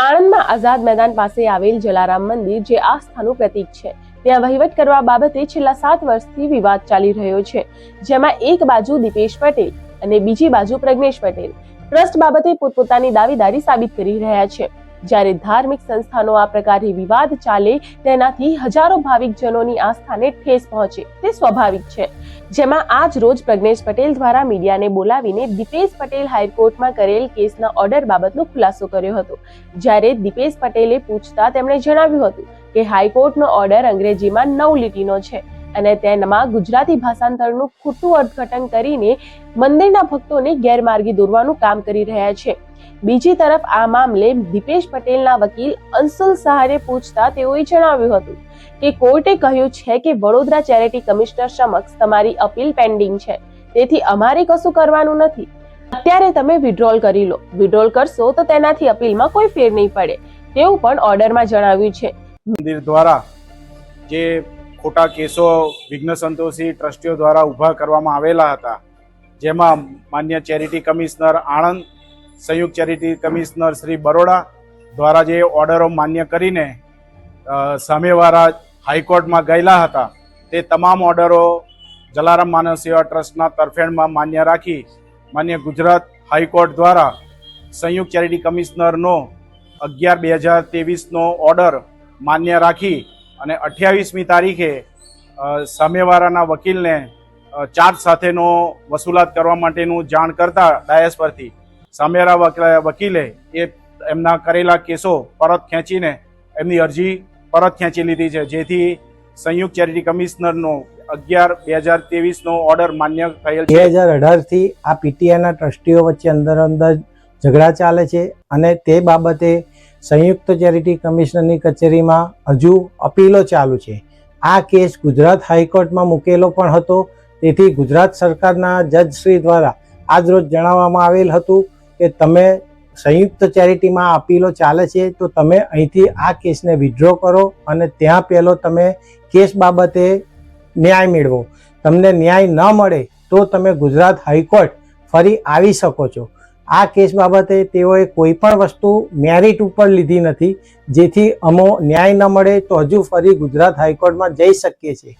આણંદમાં આઝાદ મેદાન પાસે આવેલ જલારામ મંદિર જે આસ્થાનું પ્રતીક છે, ત્યાં વહીવટ કરવા બાબતે છેલ્લા 7 વર્ષથી વિવાદ ચાલી રહ્યો છે, જેમાં એક બાજુ દીપેશ પટેલ અને બીજી બાજુ પ્રજ્ઞેશ પટેલ ટ્રસ્ટ બાબતે પોતપોતાની દાવેદારી સાબિત કરી રહ્યા છે। જ્યારે ધાર્મિક સંસ્થાનો આ પ્રકારે વિવાદ ચાલે તેનાથી હજારો ભાવિકજનોની આસ્થાને ઠેસ પહોંચે તે સ્વાભાવિક છે। જેમાં આજ રોજ પ્રજ્ઞેશ પટેલ દ્વારા મીડિયાને બોલાવીને દીપેશ પટેલ હાઈકોર્ટમાં કરેલ કેસના ઓર્ડર બાબતનો ખુલાસો કર્યો હતો। જ્યારે દીપેશ પટેલે પૂછતા તેમણે જણાવ્યું હતું કે હાઈકોર્ટનો ઓર્ડર અંગ્રેજીમાં 9 લીટીનો છે અને તેમાં ગુજરાતી ભાષાંતરનું ખોટું અર્થઘટન કરીને મંદિરના ભક્તોને ગેરમાર્ગે દોરવાનું કામ કરી રહ્યા છે। બીજી તરફ આ મામલે દીપેશ પટેલના વકીલ અંશુલ સહારે પૂછતા તેઓએ જણાવ્યું હતું કે કોર્ટે કહ્યું છે કે વડોદરા ચેરિટી કમિશનર સમક્ષ તમારી અપીલ પેન્ડિંગ છે, તેથી અમારે કશું કરવાનું નથી। અત્યારે તમે વિડ્રોલ કરી લો, વિડ્રોલ કરશો તો તેનાથી અપીલમાં કોઈ ફેર નહીં પડે તેવું પણ ઓર્ડરમાં જણાવ્યું છે। મંદિર દ્વારા જે ખોટા કેસો વિઘ્ન સંતોષી ટ્રસ્ટીઓ દ્વારા ઊભા કરવામાં આવેલા હતા, જેમાં માન્ય ચેરિટી કમિશનર આણંદ, સંયુક્ત ચેરિટી કમિશનર શ્રી બરોડા દ્વારા જે ઓર્ડરો માન્ય કરીને સામેવાળા હાઈકોર્ટમાં ગયેલા હતા, તે તમામ ઓર્ડરો જલારામ માનવ સેવા ટ્રસ્ટના તરફેણમાં માન્ય રાખી માન્ય ગુજરાત હાઈકોર્ટ દ્વારા સંયુક્ત ચેરિટી કમિશનરનો 11/2023નો ઓર્ડર માન્ય રાખી અને 28મી તારીખે સામેવાળાના વકીલને ચાર્જ સાથેનો વસૂલાત કરવા માટેનું જાણ કરતા ડાયસ પરથી સામેવાળા વકીલે એમના કરેલા કેસો પરત ખેંચીને એમની અરજી પરત ખેંચી લીધી છે, જેથી સંયુક્ત ચેરિટી કમિશનરનો 11/2023નો ઓર્ડર માન્ય થયેલ છે। 2018થી આ પીટીઆઈના ટ્રસ્ટીઓ વચ્ચે અંદર ઝઘડા ચાલે છે અને તે બાબતે સંયુક્ત ચેરિટી કમિશનરની કચેરીમાં હજુ અપીલો ચાલુ છે। આ કેસ ગુજરાત હાઈકોર્ટમાં મૂકેલો પણ હતો, તેથી ગુજરાત સરકારના જજશ્રી દ્વારા આજરોજ જણાવવામાં આવેલ હતું કે તમે સંયુક્ત ચેરિટીમાં અપીલો ચાલે છે તો તમે અહીંથી આ કેસને વિથડ્રો કરો અને ત્યાં પહેલો તમે કેસ બાબતે ન્યાય મેળવો। તમને ન્યાય ન મળે તો તમે ગુજરાત હાઈકોર્ટ ફરી આવી શકો છો। આ કેસ બાબતે તેઓએ કોઈ પણ વસ્તુ મેરિટ ઉપર લીધી નથી, જેથી અમો ન્યાય ન મળે તો હજુ ફરી ગુજરાત હાઈકોર્ટમાં જઈ શકીએ છીએ।